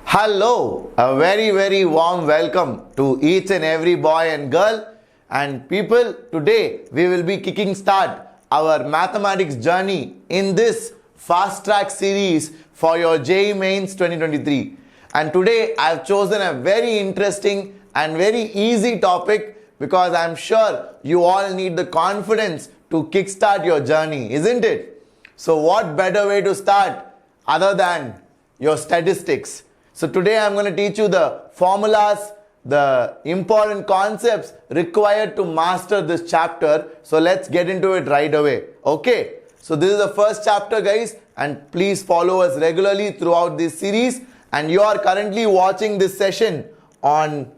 Hello, a very warm welcome to each and every boy and girl and people. Today we will be kicking start our mathematics journey in this fast track series for your JEE Mains 2023. And today I have chosen a very interesting and very easy topic because I am sure you all need the confidence to kickstart your journey, isn't it? So what better way to start other than your statistics? So today I'm going to teach you the formulas, the important concepts required to master this chapter. So let's get into it right away. Okay. So this is the first chapter, guys, and please follow us regularly throughout this series. And you are currently watching this session on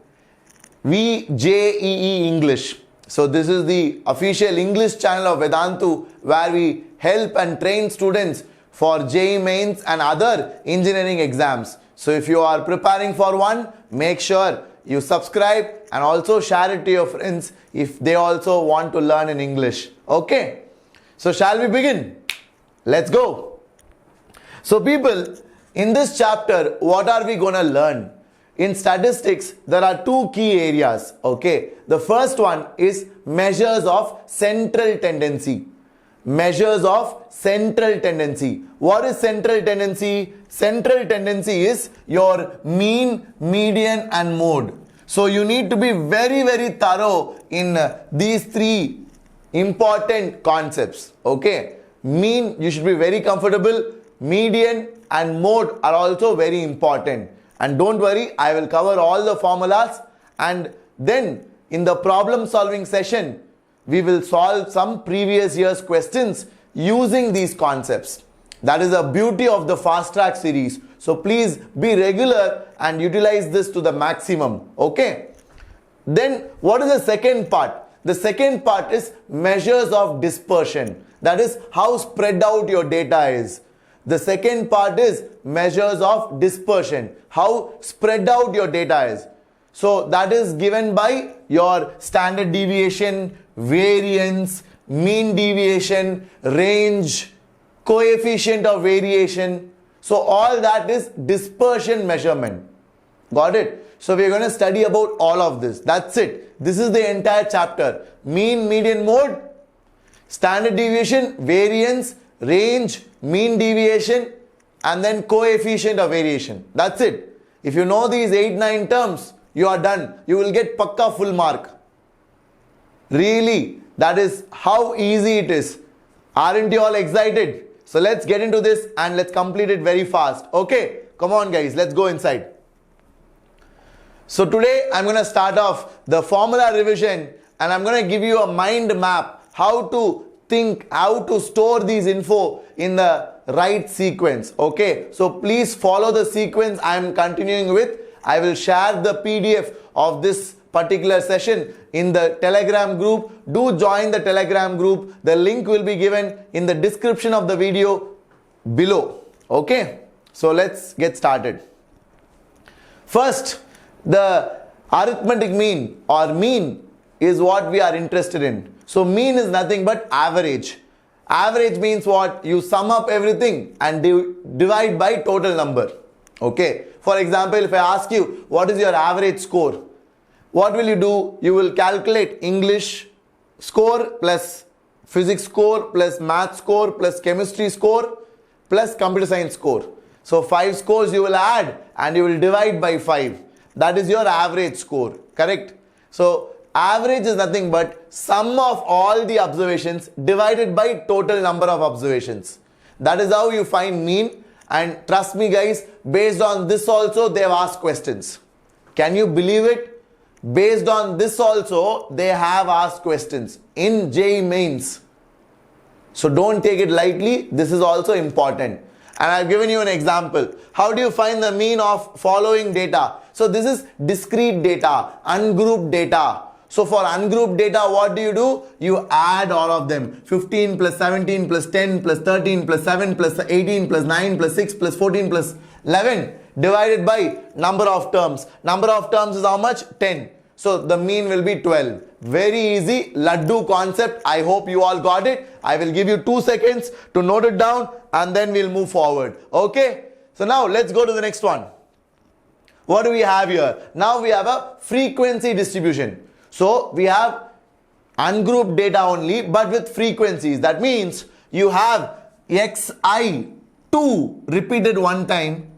JEE English. So this is the official English channel of Vedantu where we help and train students for JEE Mains and other engineering exams. So if you are preparing for one, make sure you subscribe and also share it to your friends if they also want to learn in English. Okay. So shall we begin? Let's go. So people, in this chapter, what are we going to learn? In statistics, there are two key areas. Okay. The first one is measures of central tendency. Measures of central tendency. What is central tendency? Central tendency is your mean, median and mode. So you need to be very thorough in these three important concepts. Okay. Mean, you should be very comfortable. Median and mode are also very important. And don't worry, I will cover all the formulas, and then in the problem solving session, we will solve some previous year's questions using these concepts. That is the beauty of the fast track series. So please be regular and utilize this to the maximum. Okay. Then what is the second part? The second part is measures of dispersion. That is how spread out your data is. The second part is measures of dispersion. How spread out your data is. So that is given by your standard deviation, variance, mean deviation, range, coefficient of variation. So all that is dispersion measurement. Got it? So we are going to study about all of this. That's it. This is the entire chapter. Mean, median, mode, standard deviation, variance, range, mean deviation, and then coefficient of variation. That's it. If you know these 8-9 terms, you are done. You will get pakka full mark. Really, that is how easy it is. Aren't you all excited? So let's get into this and let's complete it very fast. Okay, come on guys, let's go inside. So today I'm going to start off the formula revision and I'm going to give you a mind map how to think, how to store these info in the right sequence. Okay, so please follow the sequence I am continuing with. I will share the PDF of this particular session in the Telegram group. Do join the Telegram group. The link will be given in the description of the video below. Okay, so let's get started. First, the arithmetic mean or mean is what we are interested in. So mean is nothing but average. Average means what? You sum up everything and divide by total number. Okay. For example, if I ask you, what is your average score? What will you do? You will calculate English score plus physics score plus math score plus chemistry score plus computer science score. So 5 scores you will add and you will divide by 5. That is your average score. Correct? So average is nothing but sum of all the observations divided by total number of observations. That is how you find mean. And trust me guys, based on this also they have asked questions. Can you believe it? Based on this also they have asked questions in JEE Mains. So don't take it lightly. This is also important. And I've given you an example. How do you find the mean of following data? So this is discrete data, ungrouped data. So for ungrouped data, what do? You add all of them. 15 plus 17 plus 10 plus 13 plus 7 plus 18 plus 9 plus 6 plus 14 plus 11 divided by number of terms. Number of terms is how much? 10. So the mean will be 12. Very easy laddu concept. I hope you all got it. I will give you 2 seconds to note it down and then we'll move forward. Okay. So now let's go to the next one. what do we have here? Now we have a frequency distribution. So we have ungrouped data only, but with frequencies. That means you have xi 2 repeated 1 time,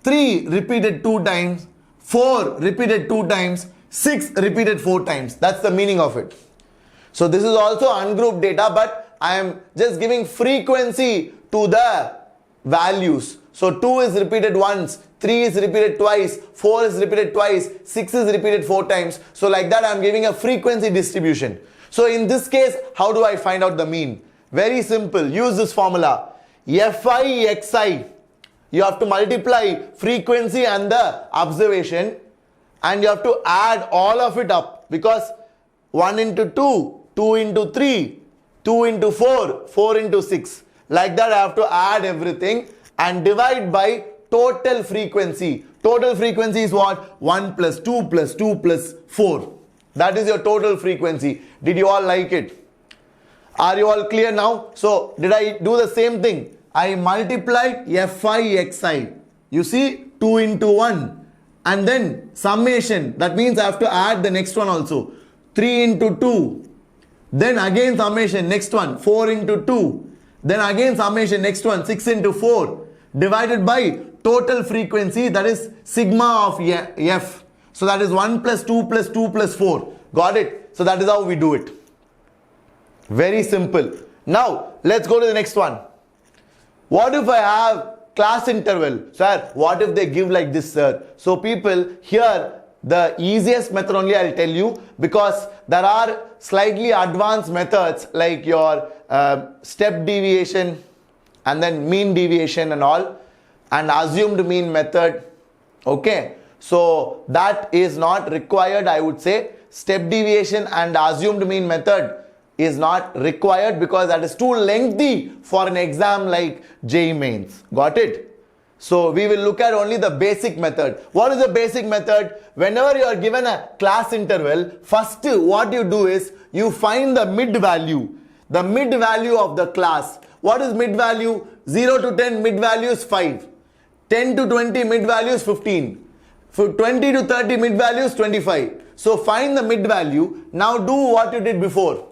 3 repeated 2 times, 4 repeated 2 times, 6 repeated 4 times. That's the meaning of it. So this is also ungrouped data, but I am just giving frequency to the values. So 2 is repeated once, 3 is repeated twice, 4 is repeated twice, 6 is repeated 4 times. So like that I am giving a frequency distribution. So in this case, how do I find out the mean? Very simple. Use this formula. Fi xi. You have to multiply frequency and the observation, and you have to add all of it up, because 1 into 2, 2 into 3, 2 into 4, 4 into 6. Like that I have to add everything and divide by total frequency. Total frequency is what? 1 plus 2 plus 2 plus 4. That is your total frequency. Did you all like it? Are you all clear now? So did I do the same thing? I multiplied Fi xi. You see, 2 into 1. And then summation. That means I have to add the next one also. 3 into 2. Then again summation. Next one. 4 into 2. Then again summation. Next one. 6 into 4. Divided by total frequency. That is sigma of f. So that is 1 plus 2 plus 2 plus 4. Got it? So that is how we do it. Very simple. Now let's go to the next one. What if I have class interval? Sir, what if they give like this, sir? So people, here the easiest method only I'll tell you, because there are slightly advanced methods like your step deviation and then mean deviation and all, and assumed mean method. Okay, so that is not required, I would say. Step deviation and assumed mean method is not required, because that is too lengthy for an exam like JEE Mains. Got it? So we will look at only the basic method. What is the basic method? Whenever you are given a class interval, first what you do is you find the mid value. The mid value of the class. What is mid value? 0 to 10 mid value is 5. 10 to 20 mid value is 15. 20 to 30 mid value is 25. So find the mid value. Now do what you did before.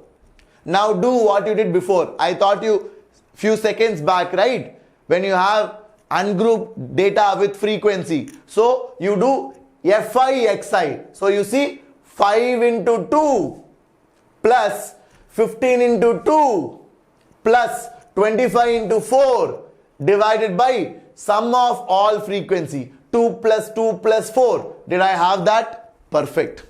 Now do what you did before. I taught you few seconds back, right? When you have ungrouped data with frequency. So you do Fi xi. So you see 5 into 2 plus 15 into 2 plus 25 into 4 divided by sum of all frequency. 2 plus 2 plus 4. Did I have that? Perfect.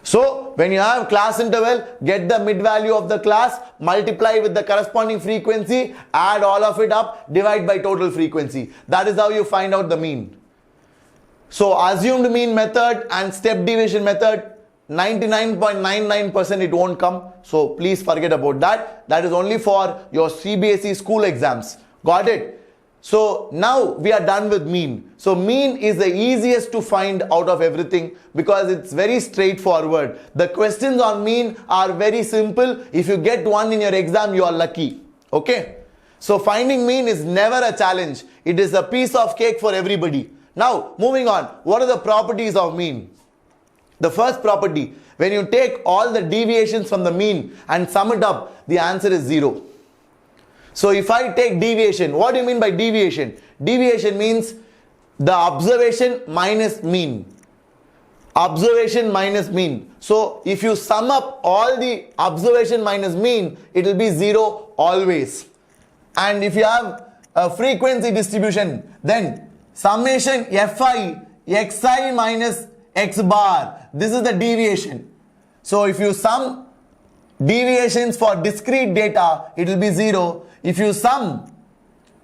So when you have class interval, get the mid value of the class, multiply with the corresponding frequency, add all of it up, divide by total frequency. That is how you find out the mean. So assumed mean method and step deviation method, 99.99% it won't come. So please forget about that. That is only for your CBSE school exams. Got it? So now we are done with mean. So mean is the easiest to find out of everything, because it's very straightforward. The questions on mean are very simple. If you get one in your exam, you are lucky. Okay? So finding mean is never a challenge. It is a piece of cake for everybody. Now moving on. What are the properties of mean? The first property, when you take all the deviations from the mean and sum it up, the answer is 0. So if I take deviation, what do you mean by deviation? Deviation means the observation minus mean. Observation minus mean. So if you sum up all the observation minus mean, it will be 0 always. And if you have a frequency distribution, then summation Fi xi minus x bar. This is the deviation. So if you sum deviations for discrete data, it will be 0. If you sum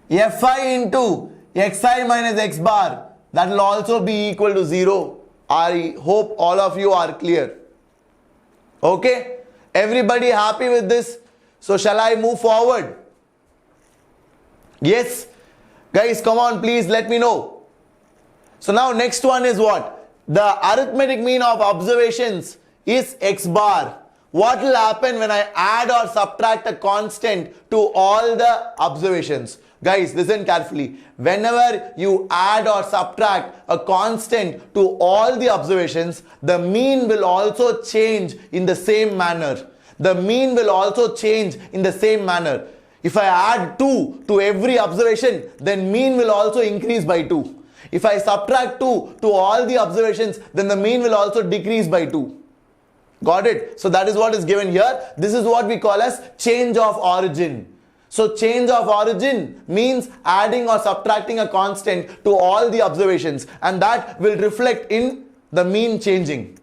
Fi into xi minus x bar, that will also be equal to 0. I hope all of you are clear. Okay? Everybody happy with this? So shall I move forward? Yes? Guys, come on, please let me know. So now next one is what? The arithmetic mean of observations is x bar. What will happen when I add or subtract a constant to all the observations? Guys, listen carefully. Whenever you add or subtract a constant to all the observations, the mean will also change in the same manner. The mean will also change in the same manner. If I add 2 to every observation, then mean will also increase by 2. If I subtract 2 to all the observations, then the mean will also decrease by 2. Got it? So that is what is given here. This is what we call as change of origin. So change of origin means adding or subtracting a constant to all the observations, and that will reflect in the mean changing.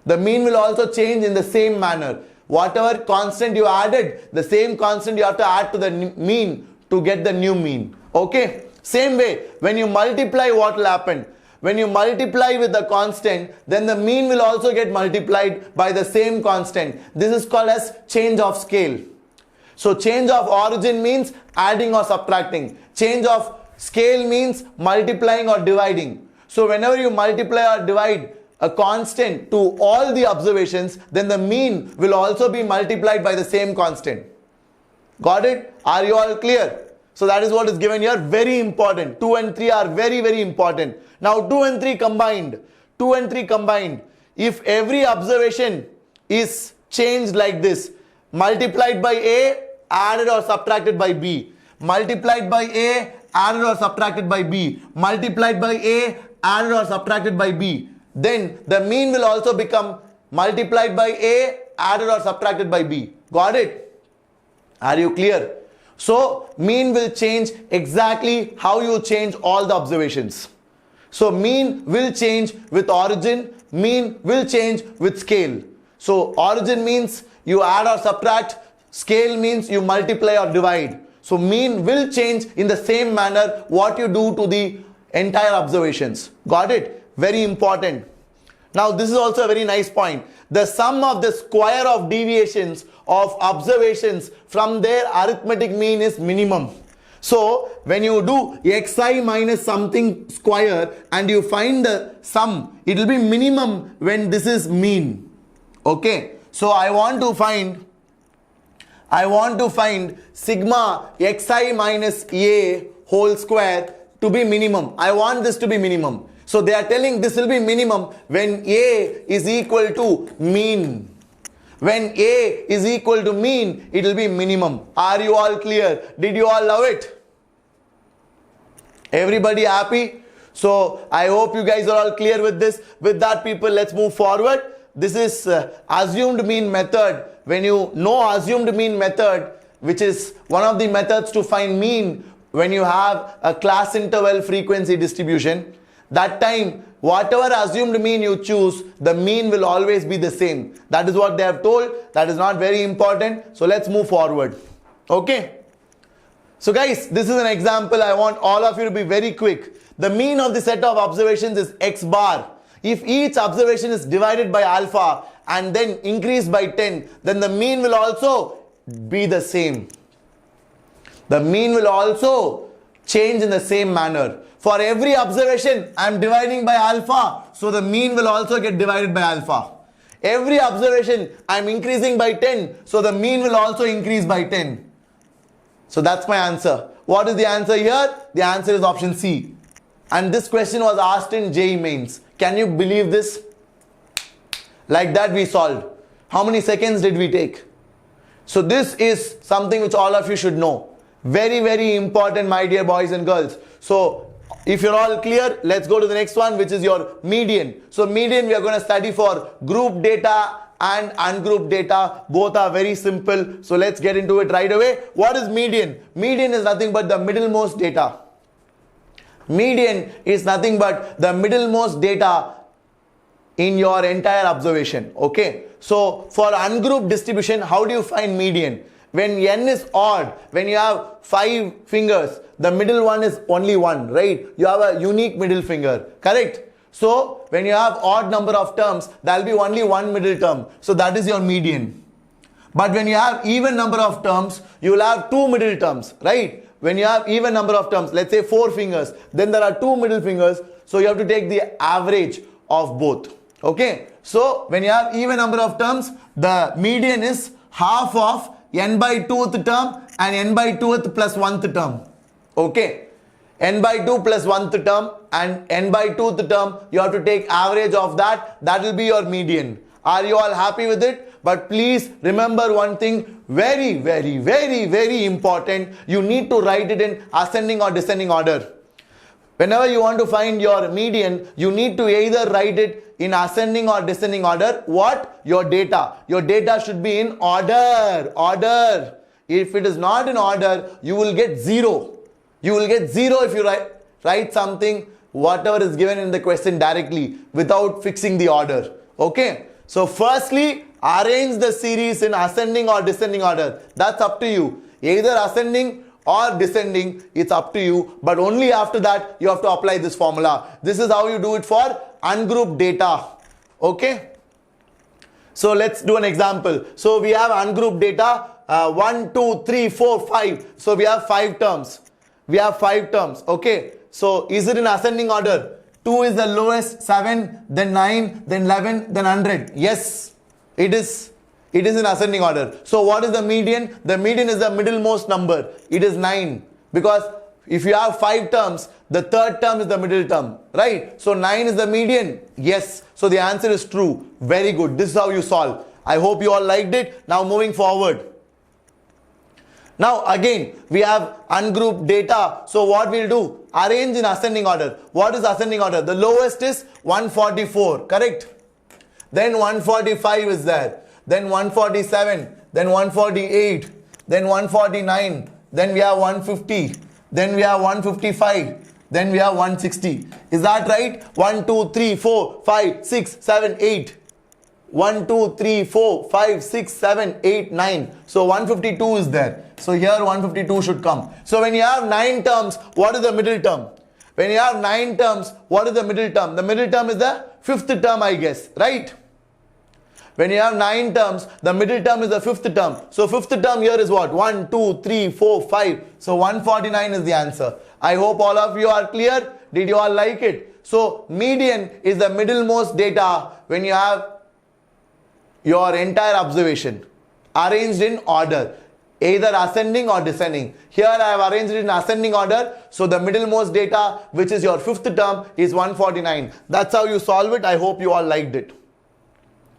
The mean will also change in the same manner. Whatever constant you added, the same constant you have to add to the mean to get the new mean. Okay? Same way, when you multiply, what will happen? When you multiply with the constant, then the mean will also get multiplied by the same constant. This is called as change of scale. So change of origin means adding or subtracting. Change of scale means multiplying or dividing. So whenever you multiply or divide a constant to all the observations, then the mean will also be multiplied by the same constant. Got it? Are you all clear? So that is what is given here. Very important. 2 and 3 are very, very important. Now 2 and 3 combined. 2 and 3 combined. If every observation is changed like this, multiplied by A, added or subtracted by B, multiplied by A, added or subtracted by B, multiplied by A, added or subtracted by B, then the mean will also become multiplied by A, added or subtracted by B. Got it? Are you clear? So mean will change exactly how you change all the observations. So mean will change with origin, mean will change with scale. So origin means you add or subtract, scale means you multiply or divide. So mean will change in the same manner what you do to the entire observations. Got it? Very important. Now this is also a very nice point. The sum of the square of deviations of observations from their arithmetic mean is minimum. So when you do xi minus something square and you find the sum, it will be minimum when this is mean. Okay. So I want to find sigma xi minus a whole square to be minimum. I want this to be minimum. So they are telling this will be minimum when a is equal to mean. When a is equal to mean, it will be minimum. Are you all clear? Did you all love it? Everybody happy? So I hope you guys are all clear with this. With that, people, let's move forward. This is assumed mean method. When you know assumed mean method, which is one of the methods to find mean when you have a class interval frequency distribution, that time whatever assumed mean you choose, the mean will always be the same. That is what they have told. That is not very important. So let's move forward. Okay. So guys, this is an example. I want all of you to be very quick. The mean of the set of observations is x bar. If each observation is divided by alpha and then increased by 10, then the mean will also be the same. The mean will also change in the same manner. For every observation, I am dividing by alpha, so the mean will also get divided by alpha. Every observation, I am increasing by 10, so the mean will also increase by 10. So that's my answer. What is the answer here? The answer is option C. And this question was asked in JEE Mains. Can you believe this? Like that we solved. How many seconds did we take? So this is something which all of you should know. Very, very important, my dear boys and girls. So if you're all clear, let's go to the next one, which is your median. So median we are going to study for group data and ungrouped data. Both are very simple. So let's get into it right away. What is median? Median is nothing but the middlemost data. Median is nothing but the middlemost data in your entire observation. Okay. So for ungrouped distribution, how do you find median? When n is odd, when you have 5 fingers, the middle one is only 1, right? You have a unique middle finger, correct? So when you have odd number of terms, there will be only one middle term. So that is your median. But when you have even number of terms, you will have 2 middle terms, right? When you have even number of terms, let's say 4 fingers, then there are 2 middle fingers. So you have to take the average of both. Okay. So when you have even number of terms, the median is half of n by 2th term and n by 2th plus 1th term. Okay, n by 2 plus 1th term and n by 2th term, you have to take average of that. That will be your median. Are you all happy with it? But please remember one thing, very, very, very, very important. You need to write it in ascending or descending order. Whenever you want to find your median, you need to either write it in ascending or descending order. What? Your data. Your data should be in order. Order. If it is not in order, you will get 0. You will get 0 if you write something, whatever is given in the question directly without fixing the order. Okay. So firstly, arrange the series in ascending or descending order. That's up to you. Either ascending or descending, it's up to you. But only after that, you have to apply this formula. This is how you do it for ungrouped data. Okay. So let's do an example. So we have ungrouped data 1, 2, 3, 4, 5. So we have 5 terms. We have 5 terms. Okay. So is it in ascending order? 2 is the lowest, 7, then 9, then 11, then 100. Yes, it is. It is in ascending order. So what is the median? The median is the middlemost number. It is 9. Because if you have 5 terms, the third term is the middle term. Right? So 9 is the median. Yes. So the answer is true. Very good. This is how you solve. I hope you all liked it. Now moving forward. Now again, we have ungrouped data. So what we'll do? Arrange in ascending order. What is ascending order? The lowest is 144. Correct? Then 145 is there. Then 147. Then 148. Then 149. Then we have 150. Then we have 155. Then we have 160. Is that right? 1, 2, 3, 4, 5, 6, 7, 8. 1, 2, 3, 4, 5, 6, 7, 8, 9. So 152 is there. So here 152 should come. So when you have 9 terms, what is the middle term? When you have 9 terms, what is the middle term? The middle term is the 5th term, I guess. Right? When you have 9 terms, the middle term is the 5th term. So 5th term here is what? 1, 2, 3, 4, 5. So 149 is the answer. I hope all of you are clear. Did you all like it? So median is the middlemost data when you have your entire observation arranged in order, either ascending or descending. Here I have arranged it in ascending order. So the middlemost data, which is your 5th term, is 149. That's how you solve it. I hope you all liked it.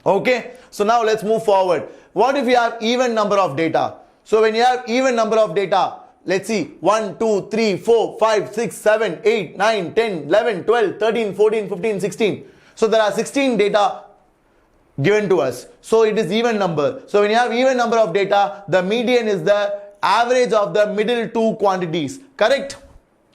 Okay. So now let's move forward. What if you have even number of data? So when you have even number of data, let's see, 1, 2, 3, 4, 5, 6, 7, 8, 9, 10, 11, 12, 13, 14, 15, 16. So there are 16 data given to us. So it is even number. So when you have even number of data, the median is the average of the middle 2 quantities. Correct?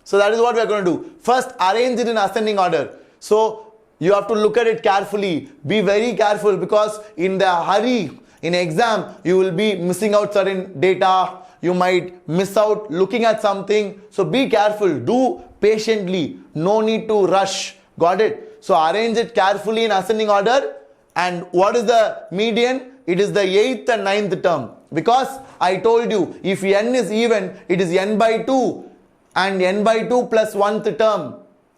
So that is what we are going to do. First, arrange it in ascending order. So you have to look at it carefully. Be very careful, because in the hurry, in exam, you will be missing out certain data. You might miss out looking at something. So be careful. Do patiently. No need to rush. Got it? So arrange it carefully in ascending order. And what is the median? It is the 8th and 9th term. Because I told you, if n is even, it is n by 2 and n by 2 plus 1th term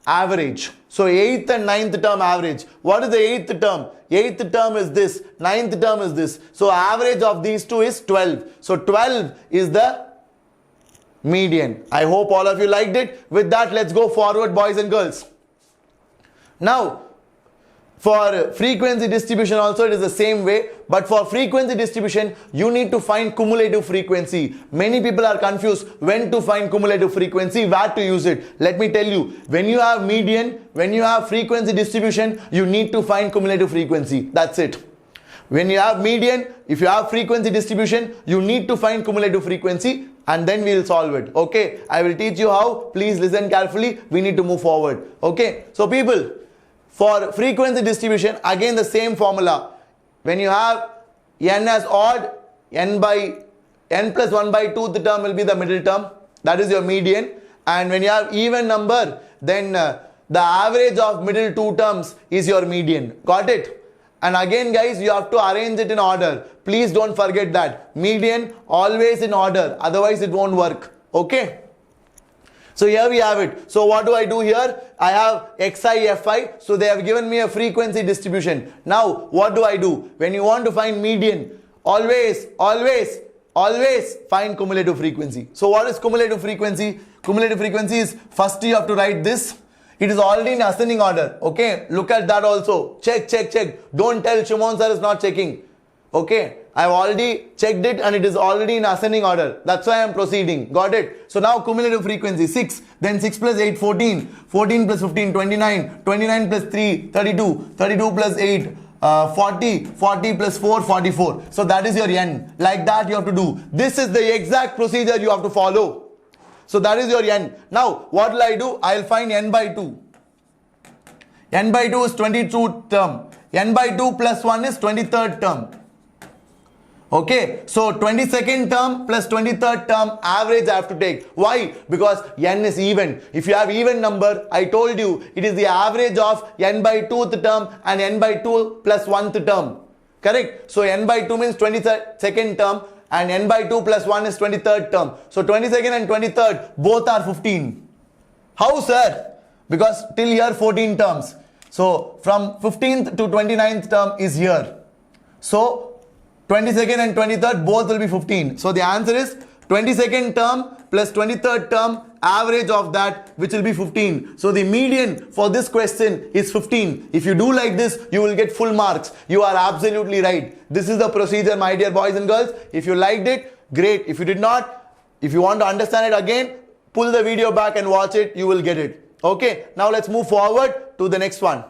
average. So 8th and 9th term average. What is the 8th term? 8th term is this. 9th term is this. So average of these two is 12. So 12 is the median. I hope all of you liked it. With that, let's go forward, boys and girls. Now, for frequency distribution also it is the same way, but for frequency distribution you need to find cumulative frequency. Many people are confused when to find cumulative frequency, where to use it. Let me tell you, when you have median, when you have frequency distribution, you need to find cumulative frequency. That's it. When you have median, if you have frequency distribution, you need to find cumulative frequency, and then we will solve it. Okay, I will teach you how. Please listen carefully. We need to move forward. Okay, so people, for frequency distribution, again the same formula. When you have n as odd, n plus 1 by 2, the term will be the middle term. That is your median. And when you have even number, then the average of middle 2 terms is your median. Got it? And again guys, you have to arrange it in order. Please don't forget that. Median always in order. Otherwise it won't work. Okay? So here we have it. So what do I do here? I have xi, fi. So they have given me a frequency distribution. Now what do I do? When you want to find median, always find cumulative frequency. So what is cumulative frequency? cumulative frequency is, first you have to write this. It is already in ascending order. Okay, look at that also. Check. Don't tell Shimon Sir is not checking. Okay, I've already checked it and it is already in ascending order. That's why I'm proceeding. Got it? So now cumulative frequency 6, then 6 plus 8, 14, 14 plus 15, 29, 29 plus 3, 32, 32 plus 8, 40, 40 plus 4, 44. So that is your n. Like that you have to do. This is the exact procedure you have to follow. So that is your n. Now what will I do? I will find n by 2. N by 2 is 22 term. N by 2 plus 1 is 23rd term. Okay, so 22nd term plus 23rd term average I have to take. Why? Because n is even. If you have even number, I told you it is the average of n by 2th term and n by 2 plus 1th term. Correct? So n by 2 means 22nd term and n by 2 plus 1 is 23rd term. So 22nd and 23rd both are 15. How, sir? Because till here 14 terms. So from 15th to 29th term is here. So 22nd and 23rd both will be 15. So the answer is 22nd term plus 23rd term average of that, which will be 15. So the median for this question is 15. If you do like this, you will get full marks. You are absolutely right. This is the procedure, my dear boys and girls. If you liked it, great. If you did not, if you want to understand it again, pull the video back and watch it. You will get it. Okay. Now let's move forward to the next one.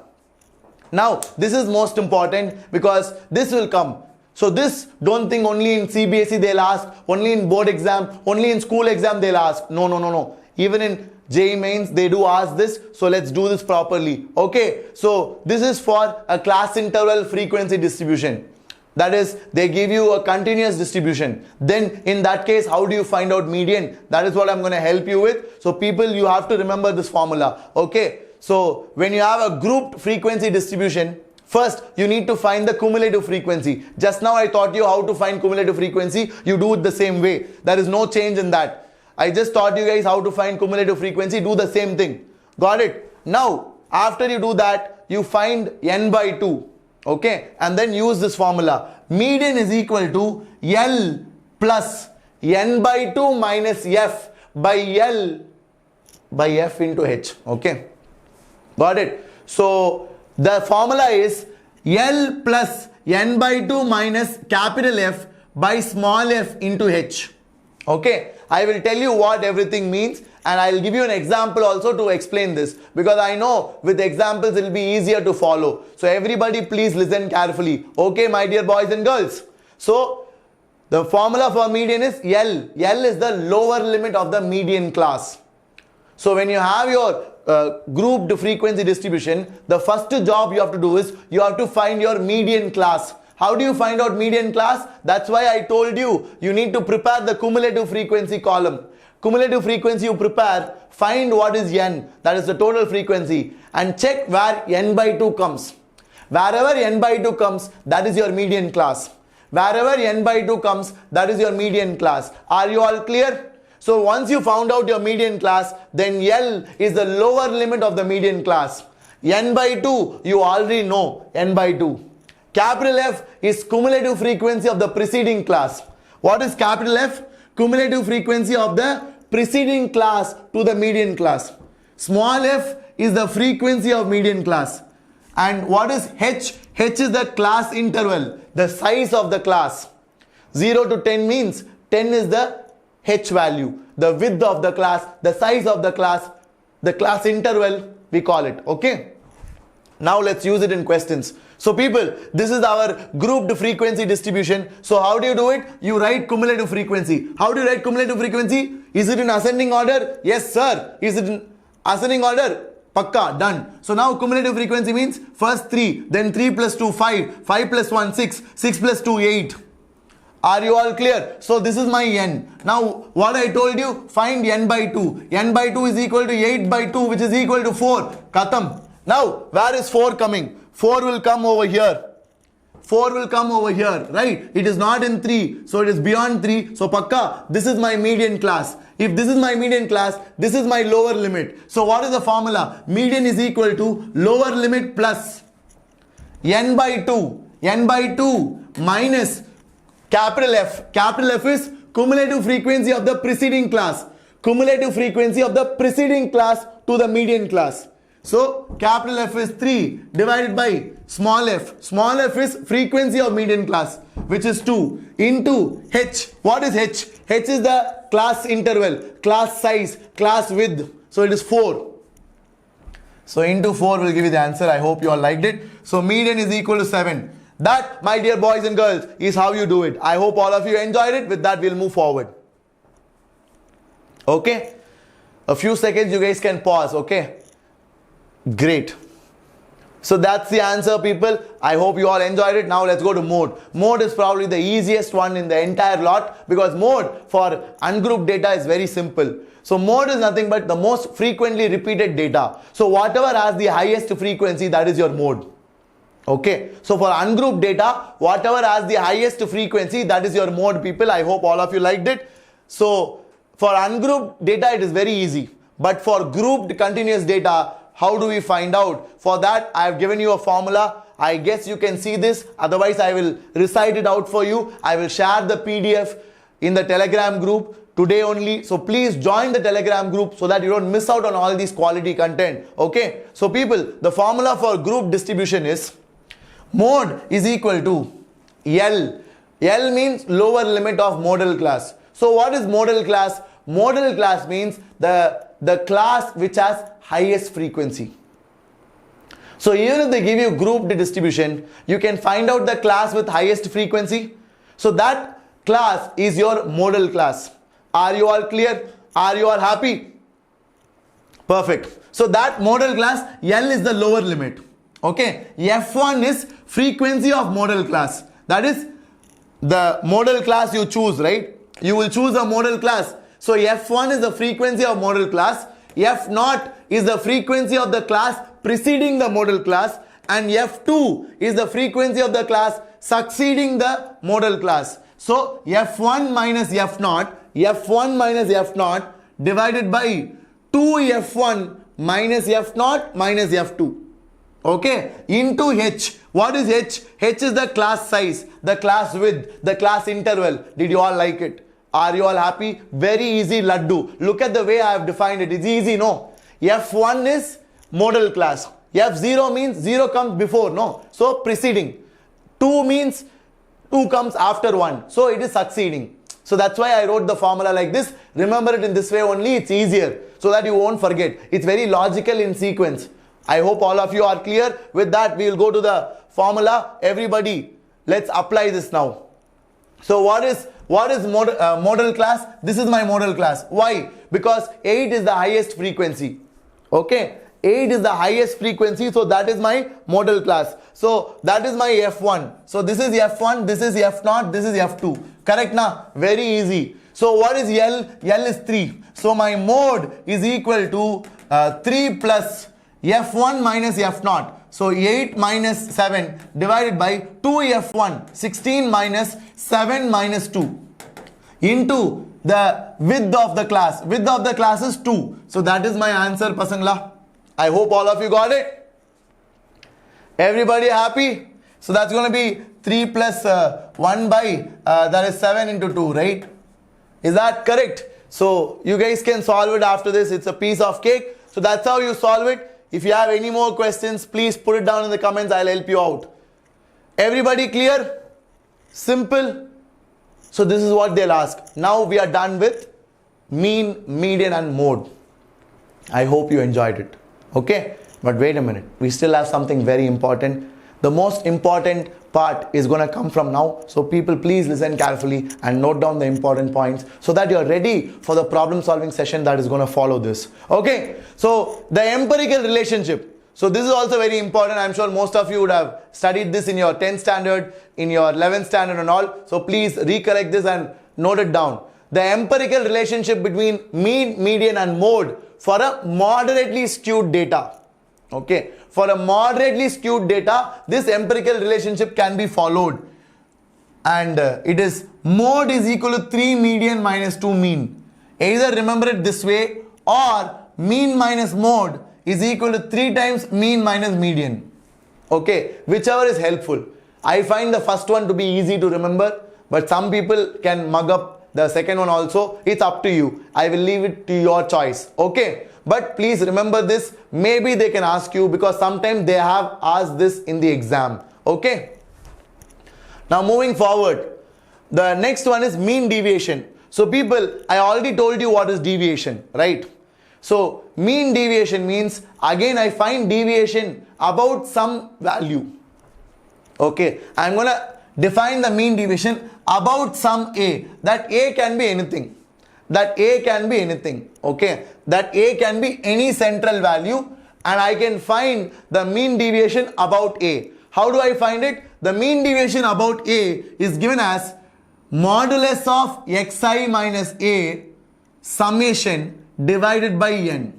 Now this is most important because this will come. So this, don't think only in CBSE they'll ask, only in board exam, only in school exam they'll ask. No. Even in JEE Mains they do ask this. So let's do this properly. Okay. So this is for a class interval frequency distribution. That is, they give you a continuous distribution. Then in that case, how do you find out median? That is what I'm going to help you with. So people, you have to remember this formula. Okay. So when you have a grouped frequency distribution, first, you need to find the cumulative frequency. Just now I taught you how to find cumulative frequency. You do it the same way. There is no change in that. I just taught you guys how to find cumulative frequency. Do the same thing. Got it? Now, after you do that, you find n by 2. Okay? And then use this formula. Median is equal to L plus n by 2 minus f by L by f into h. Okay? Got it? So, the formula is L plus n by 2 minus capital F by small f into h. Okay, I will tell you what everything means and I will give you an example also to explain this, because I know with examples it will be easier to follow. So everybody please listen carefully. Okay, my dear boys and girls. So the formula for median is L. L is the lower limit of the median class. So when you have your grouped frequency distribution, the first job you have to do is you have to find your median class. How do you find out median class? That's why I told you, you need to prepare the cumulative frequency column. Cumulative frequency you prepare, find what is n, that is the total frequency, and check where n by 2 comes. Wherever n by 2 comes, that is your median class. Wherever n by 2 comes, that is your median class. Are you all clear? So once you found out your median class, then L is the lower limit of the median class. N by 2, you already know n by 2. Capital F is cumulative frequency of the preceding class. What is capital F? Cumulative frequency of the preceding class to the median class. Small f is the frequency of median class. And what is H? H is the class interval, the size of the class. 0 to 10 means 10 is the H value, the width of the class, the size of the class interval we call it. Okay. Now let's use it in questions. So people, this is our grouped frequency distribution. So how do you do it? You write cumulative frequency. How do you write cumulative frequency? Is it in ascending order? Yes sir. Is it in ascending order? Pakka, done. So now cumulative frequency means first 3, then 3 plus 2, 5, 5 plus 1, 6, 6 plus 2, 8. Are you all clear? So this is my n. Now what I told you, find n by 2. N by 2 is equal to 8 by 2, which is equal to 4. Katam. Now where is 4 coming? 4 will come over here. 4 will come over here, right? It is not in 3, so it is beyond 3. So pakka, this is my median class. If this is my median class, this is my lower limit. So what is the formula? Median is equal to lower limit plus n by 2. N by 2 minus capital F. Capital F is cumulative frequency of the preceding class. cumulative frequency of the preceding class to the median class. So capital F is 3 divided by small f. Small f is frequency of median class, which is 2, into h. What is h? H is the class interval, class size, class width. So it is 4. So into 4 will give you the answer. I hope you all liked it. So median is equal to 7. That, my dear boys and girls, is how you do it. I hope all of you enjoyed it. With that, we'll move forward. Okay? A few seconds you guys can pause. Okay? Great. So that's the answer, people. I hope you all enjoyed it. Now let's go to mode. Mode is probably the easiest one in the entire lot, because mode for ungrouped data is very simple. So mode is nothing but the most frequently repeated data. So whatever has the highest frequency, that is your mode. Okay. So for ungrouped data, whatever has the highest frequency, that is your mode, people. I hope all of you liked it. So for ungrouped data, it is very easy. But for grouped continuous data, how do we find out? For that, I have given you a formula. I guess you can see this. Otherwise, I will recite it out for you. I will share the PDF in the Telegram group today only. So please join the Telegram group so that you don't miss out on all these quality content. Okay. So people, the formula for group distribution is mode is equal to L. L means lower limit of modal class. So what is modal class? Modal class means the class which has highest frequency. So even if they give you grouped distribution, you can find out the class with highest frequency. So that class is your modal class. Are you all clear? Are you all happy? Perfect. So that modal class, L is the lower limit. Okay. F1 is frequency of modal class. That is the modal class you choose, right? You will choose a modal class. So F1 is the frequency of modal class. F0 is the frequency of the class preceding the modal class. And F2 is the frequency of the class succeeding the modal class. So F1 minus F0, F1 minus F0 divided by 2F1 minus F0 minus F2. Okay, into H. What is H? H is the class size, the class width, the class interval. Did you all like it? Are you all happy? Very easy, Laddu. Look at the way I have defined it. It's easy, no? F1 is modal class. F0 means 0 comes before, no? So preceding. 2 means 2 comes after 1. So it is succeeding. So that's why I wrote the formula like this. Remember it in this way only. It's easier so that you won't forget. It's very logical in sequence. I hope all of you are clear. With that, we will go to the formula. Everybody, let's apply this now. So what is modal class? This is my modal class. Why? Because 8 is the highest frequency. Okay, 8 is the highest frequency, so that is my modal class. So that is my F1. So this is F1, this is F0, this is F2. Correct na? Very easy. So what is L? L is 3. So my mode is equal to 3 plus F1 minus F0. So 8 minus 7 divided by 2F1, 16 minus 7 minus 2 into the width of the class. Width of the class is 2. So that is my answer, Pasangla. I hope all of you got it. Everybody happy? So that's going to be 3 plus 1 by, that is 7 into 2, right? Is that correct? So you guys can solve it after this. It's a piece of cake. So that's how you solve it. If you have any more questions, please put it down in the comments. I'll help you out. Everybody clear? Simple. So this is what they'll ask. Now we are done with mean, median and mode. I hope you enjoyed it. Okay? But wait a minute. We still have something very important. The most important part is going to come from now. So people, please listen carefully and note down the important points so that you're ready for the problem solving session that is going to follow this. Okay. So the empirical relationship. So this is also very important. I'm sure most of you would have studied this in your 10th standard, in your 11th standard and all. So please recollect this and note it down. The empirical relationship between mean, median and mode for a moderately skewed data. Okay. For a moderately skewed data, this empirical relationship can be followed. And it is mode is equal to 3 median minus 2 mean. Either remember it this way, or mean minus mode is equal to 3 times mean minus median. Okay, whichever is helpful. I find the first one to be easy to remember, but some people can mug up the second one also. It's up to you. I will leave it to your choice. Okay. But please remember this. Maybe they can ask you, because sometimes they have asked this in the exam. Okay. Now moving forward, the next one is mean deviation. So people, I already told you what is deviation, right? So mean deviation means, again I find deviation about some value. Okay, I'm gonna define the mean deviation about some A. That A can be anything. That A can be anything. Okay, that A can be any central value, and I can find the mean deviation about A. How do I find it? The mean deviation about A is given as modulus of xi minus A summation divided by n.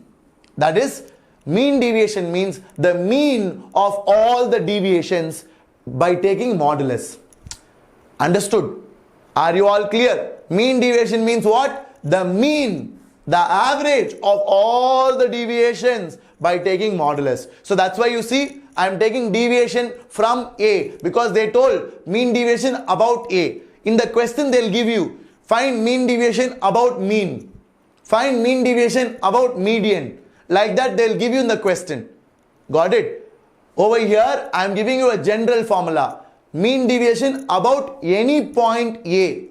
That is, mean deviation means the mean of all the deviations by taking modulus. Understood? Are you all clear? Mean deviation means what? The mean, the average of all the deviations by taking modulus. So that's why you see I am taking deviation from A, because they told mean deviation about A. In the question they'll give you, find mean deviation about mean. Find mean deviation about median. Like that they'll give you in the question. Got it? Over here I am giving you a general formula. Mean deviation about any point A.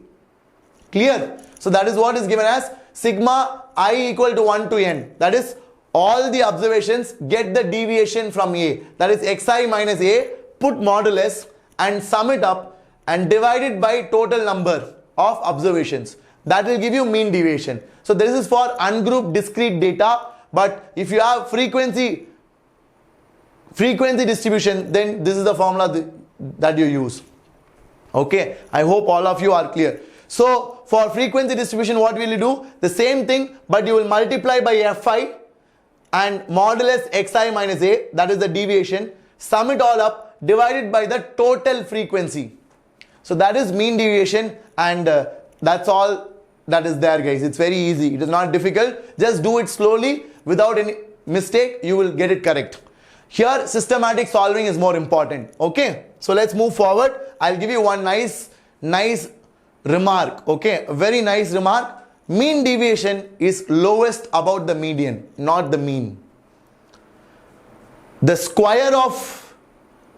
Clear? So that is what is given as sigma I equal to 1 to n. That is, all the observations get the deviation from A. That is xi minus A, put modulus and sum it up and divide it by total number of observations. That will give you mean deviation. So this is for ungrouped discrete data, but if you have frequency distribution, then this is the formula that you use. Okay, I hope all of you are clear. So for frequency distribution, what will you do? The same thing, but you will multiply by Fi and modulus xi minus A, that is the deviation, sum it all up, divided by the total frequency. So that is mean deviation, and that's all that is there, guys. It's very easy. It is not difficult. Just do it slowly without any mistake. You will get it correct. Here systematic solving is more important. Okay, so let's move forward. I'll give you one nice remark. Okay, a very nice remark. Mean deviation is lowest about the median, not the mean. The square of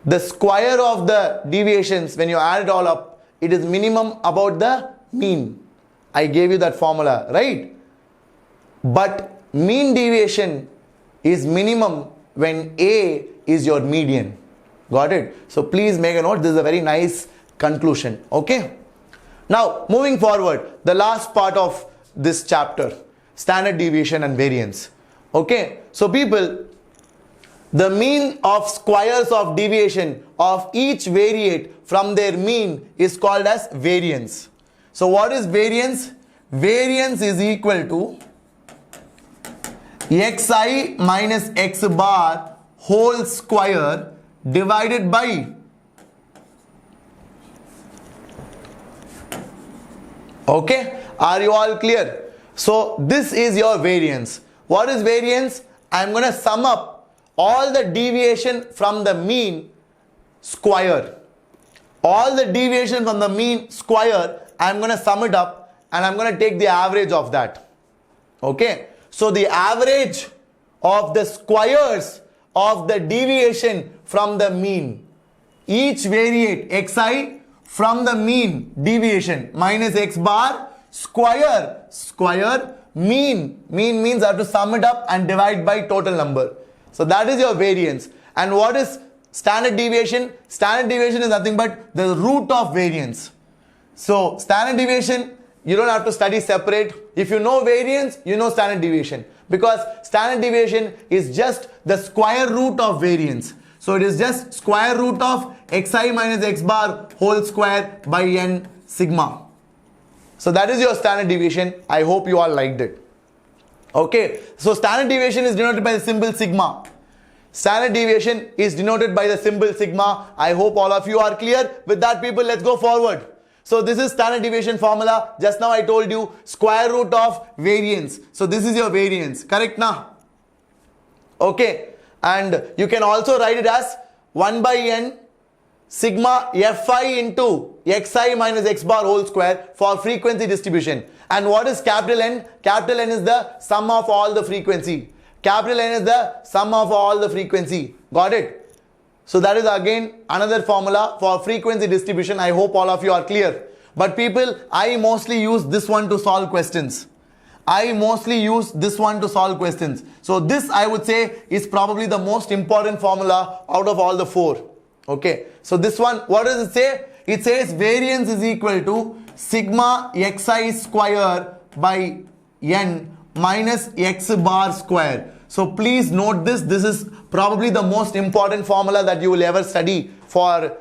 the deviations, when you add it all up, it is minimum about the mean. I gave you that formula, right? But mean deviation is minimum when A is your median. Got it? So please make a note. This is a very nice conclusion. Okay. Now moving forward, the last part of this chapter, standard deviation and variance. Okay. So people, the mean of squares of deviation of each variate from their mean is called as variance. So what is variance? Variance is equal to xi minus x bar whole square divided by okay, are you all clear? So this is your variance. What is variance? I am going to sum up all the deviation from the mean square. All the deviation from the mean square, I am going to sum it up and I am going to take the average of that. Okay. So the average of the squares of the deviation from the mean. Each variate xi from the mean deviation minus x bar square mean means I have to sum it up and divide by total number. So that is your variance. And what is standard deviation? Standard deviation is nothing but the root of variance. So standard deviation, you don't have to study separate. If you know variance, you know standard deviation, because standard deviation is just the square root of variance. So it is just square root of xi minus x bar whole square by n sigma. So that is your standard deviation. I hope you all liked it. Okay. So standard deviation is denoted by the symbol sigma. Standard deviation is denoted by the symbol sigma. I hope all of you are clear. With that, people, let's go forward. So this is standard deviation formula. Just now I told you square root of variance. So this is your variance. Correct now? Okay. And you can also write it as 1 by n sigma fi into xi minus x bar whole square for frequency distribution. And what is capital N? Capital N is the sum of all the frequency. Capital N is the sum of all the frequency. Got it? So that is again another formula for frequency distribution. I hope all of you are clear. But people, I mostly use this one to solve questions. So this, I would say, is probably the most important formula out of all the four. Okay. So this one, what does it say? It says variance is equal to sigma xi square by n minus x bar square. So please note this. This is probably the most important formula that you will ever study for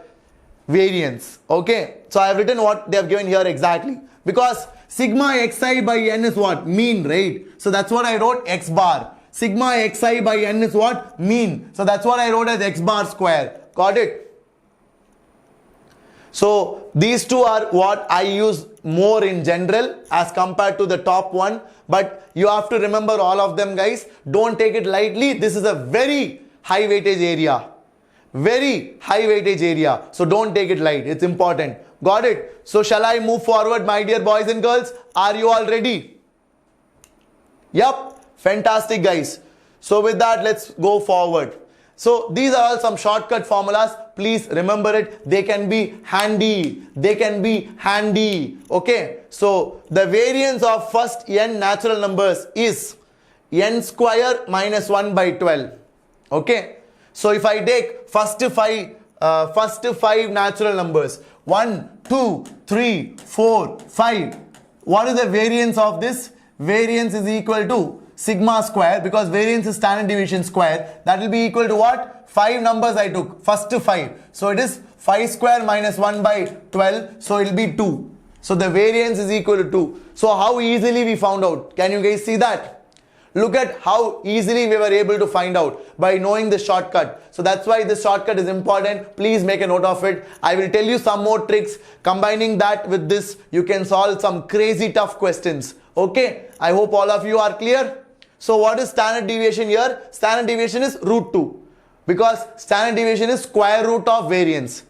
variance. Okay. So I have written what they have given here exactly. Because sigma xi by n is what? Mean, right? So that's what I wrote, x bar. Sigma xi by n is what? Mean. So that's what I wrote as x bar square. Got it? So these two are what I use more in general as compared to the top one. But you have to remember all of them, guys. Don't take it lightly. This is a very high weightage area. Very high weightage area. So don't take it light. It's important. Got it? So shall I move forward, my dear boys and girls? Are you all ready? Yep. Fantastic, guys. So with that, let's go forward. So these are all some shortcut formulas. Please remember it. They can be handy. Okay. So the variance of first n natural numbers is n square minus 1 by 12. Okay. So if I take first five natural numbers, 1, 2, 3, 4, 5. What is the variance of this? Variance is equal to sigma square, because variance is standard deviation square. That will be equal to what? 5 numbers I took. First 5. So it is 5 square minus 1 by 12. So it will be 2. So the variance is equal to 2. So how easily we found out? Can you guys see that? Look at how easily we were able to find out by knowing the shortcut. So that's why this shortcut is important. Please make a note of it. I will tell you some more tricks. Combining that with this, you can solve some crazy tough questions. Okay. I hope all of you are clear. So what is standard deviation here? Standard deviation is root 2. Because standard deviation is square root of variance.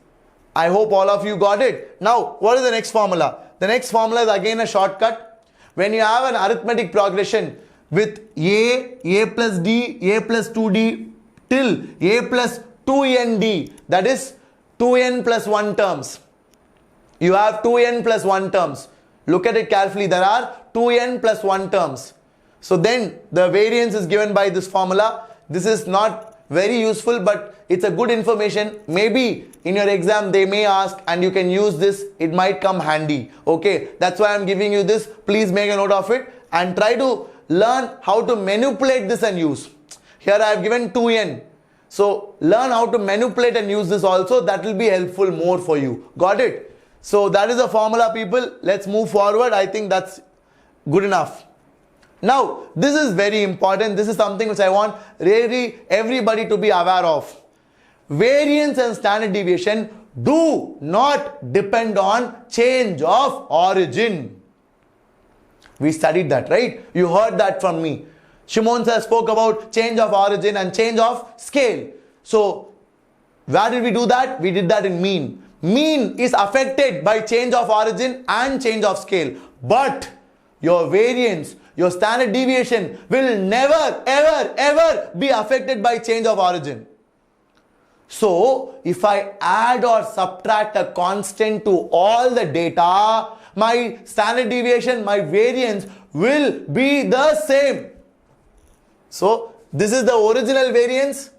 I hope all of you got it. Now, what is the next formula? The next formula is again a shortcut. When you have an arithmetic progression with a plus d, a plus 2d till a plus 2nd, that is 2n plus 1 terms. You have 2n plus 1 terms. Look at it carefully. There are 2n plus 1 terms. So then the variance is given by this formula. This is not very useful, but it's a good information. Maybe in your exam they may ask and you can use this. It might come handy. Okay, that's why I'm giving you this. Please make a note of it and try to learn how to manipulate this and use. Here I have given 2n. So learn how to manipulate and use this also. That will be helpful more for you. Got it? So that is the formula, people. Let's move forward. I think that's good enough. Now, this is very important. This is something which I want really everybody to be aware of. Variance and standard deviation do not depend on change of origin. We studied that, right? You heard that from me. Shimon Sir spoke about change of origin and change of scale. So, where did we do that? We did that in mean. Mean is affected by change of origin and change of scale. But your variance, your standard deviation will never, ever be affected by change of origin. So, if I add or subtract a constant to all the data, my standard deviation, my variance will be the same. So, this is the original variance.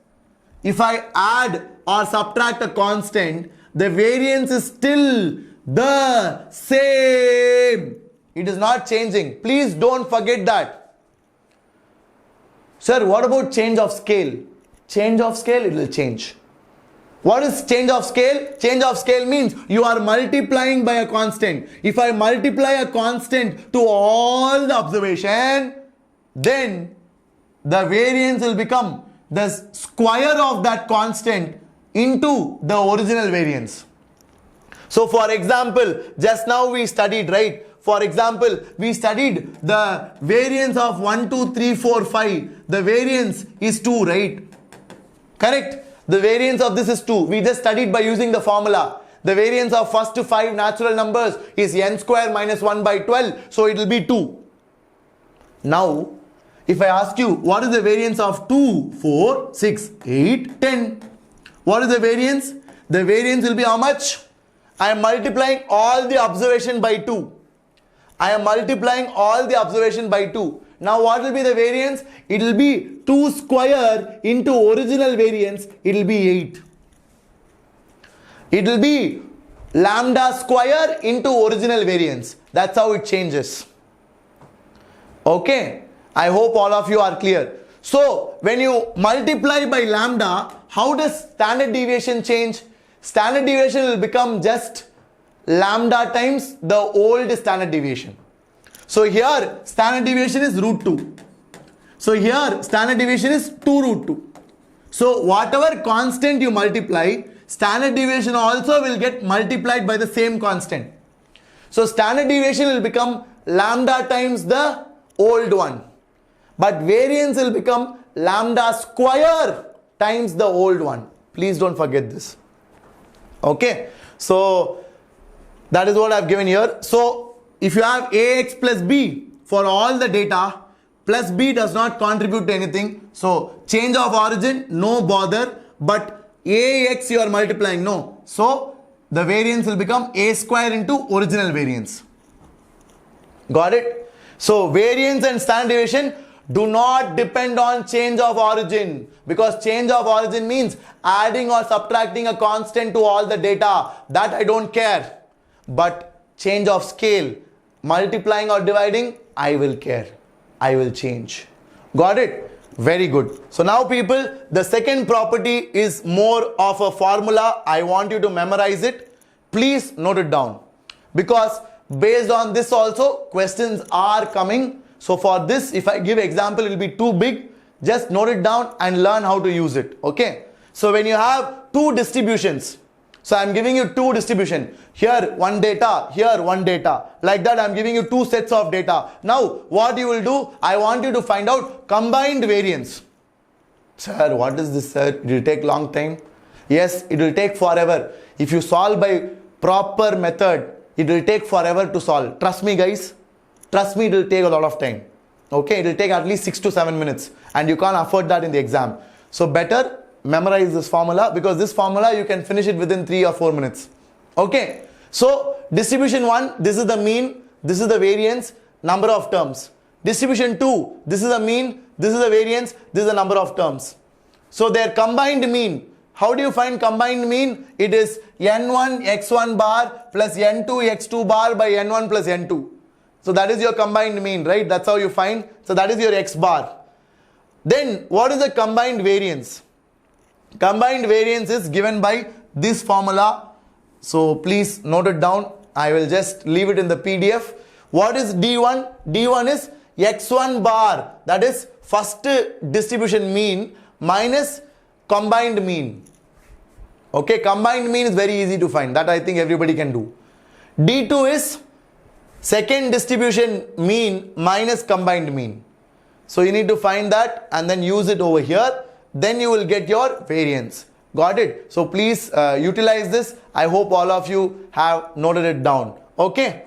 If I add or subtract a constant, the variance is still the same. It is not changing. Please don't forget that. Sir, what about change of scale? Change of scale, it will change. What is change of scale? Change of scale means you are multiplying by a constant. If I multiply a constant to all the observation, then the variance will become the square of that constant into the original variance. So for example, just now we studied, right? For example, we studied the variance of 1, 2, 3, 4, 5. The variance is 2, right? Correct? The variance of this is 2. We just studied by using the formula. The variance of first 5 natural numbers is n square minus 1 by 12. So it will be 2. Now, if I ask you, what is the variance of 2, 4, 6, 8, 10? What is the variance? The variance will be how much? I am multiplying all the observation by 2. I am multiplying all the observation by 2. Now what will be the variance? It will be 2 square into original variance. It will be 8. It will be lambda square into original variance. That's how it changes. Okay. I hope all of you are clear. So when you multiply by lambda, how does standard deviation change? Standard deviation will become just lambda times the old standard deviation. So here standard deviation is root 2. So here standard deviation is 2 root 2. So whatever constant you multiply, standard deviation also will get multiplied by the same constant. So standard deviation will become lambda times the old one. But variance will become lambda square times the old one. Please don't forget this. Okay. So that is what I have given here. So if you have ax plus b for all the data, plus b does not contribute to anything. So change of origin, no bother. But ax you are multiplying, no. So the variance will become a square into original variance. Got it? So variance and standard deviation do not depend on change of origin, because change of origin means adding or subtracting a constant to all the data. That I don't care. But change of scale, multiplying or dividing, I will care. I will change. Got it? Very good. So now people, the second property is more of a formula. I want you to memorize it. Please note it down, because based on this also questions are coming. So for this, if I give example, it will be too big. Just note it down and learn how to use it. Okay. So when you have two distributions, so I am giving you two distribution. Here one data, here one data. Like that I am giving you two sets of data. Now what you will do, I want you to find out combined variance. Sir, what is this, sir? It will take long time. Yes, it will take forever. If you solve by proper method, it will take forever to solve. Trust me guys. Trust me, it will take a lot of time. Okay, it will take at least 6 to 7 minutes. And you can't afford that in the exam. So better memorize this formula, because this formula you can finish it within 3 or 4 minutes. Okay. So distribution 1, this is the mean, this is the variance, number of terms. Distribution 2, this is the mean, this is the variance, this is the number of terms. So their combined mean. How do you find combined mean? It is n1 x1 bar plus n2 x2 bar by n1 plus n2. So that is your combined mean, right? That's how you find. So that is your x bar. Then what is the combined variance? Combined variance is given by this formula. So please note it down. I will just leave it in the PDF. What is D1? D1 is x1 bar. That is first distribution mean minus combined mean. Okay, combined mean is very easy to find. That I think everybody can do. D2 is second distribution mean minus combined mean. So you need to find that and then use it over here. Then you will get your variance. Got it? So please utilize this. I hope all of you have noted it down. Okay.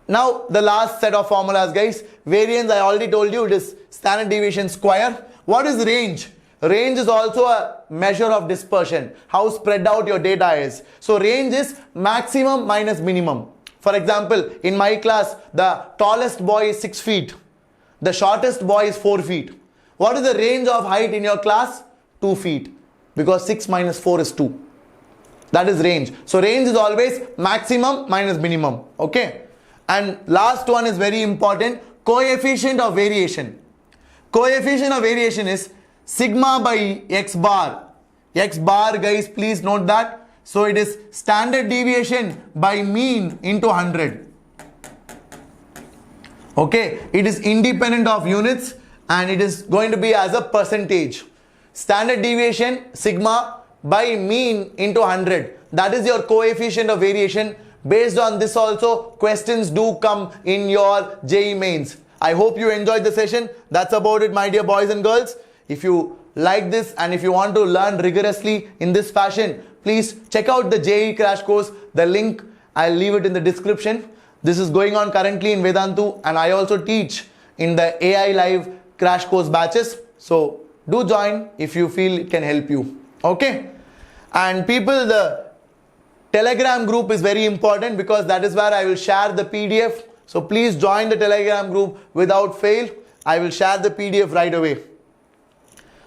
Now the last set of formulas guys. Variance, I already told you, it is standard deviation square. What is range? Range is also a measure of dispersion. How spread out your data is. So range is maximum minus minimum. For example, in my class, the tallest boy is 6 feet. The shortest boy is 4 feet. What is the range of height in your class? 2 feet. Because 6 minus 4 is 2. That is range. So range is always maximum minus minimum. Okay. And last one is very important. Coefficient of variation. Coefficient of variation is sigma by x bar. X bar guys, please note that. So it is standard deviation by mean into 100. Okay. It is independent of units and it is going to be as a percentage. Standard deviation sigma by mean into 100. That is your coefficient of variation. Based on this also questions do come in your JEE Mains. I hope you enjoyed the session. That's about it, my dear boys and girls. If you like this, and if you want to learn rigorously in this fashion, please check out the JEE crash course. The link, I'll leave it in the description. This is going on currently in Vedantu, and I also teach in the AI live crash course batches. So do join if you feel it can help you. Okay? And people, the Telegram group is very important because that is where I will share the PDF. So please join the Telegram group without fail. I will share the PDF right away.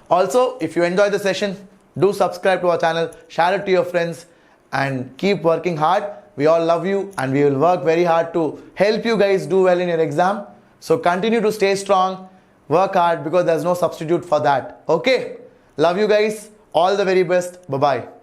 Also, if you enjoy the session, do subscribe to our channel, share it to your friends, and keep working hard. We all love you, and we will work very hard to help you guys do well in your exam. So continue to stay strong, work hard, because there's no substitute for that. Okay? Love you guys. All the very best. Bye-bye.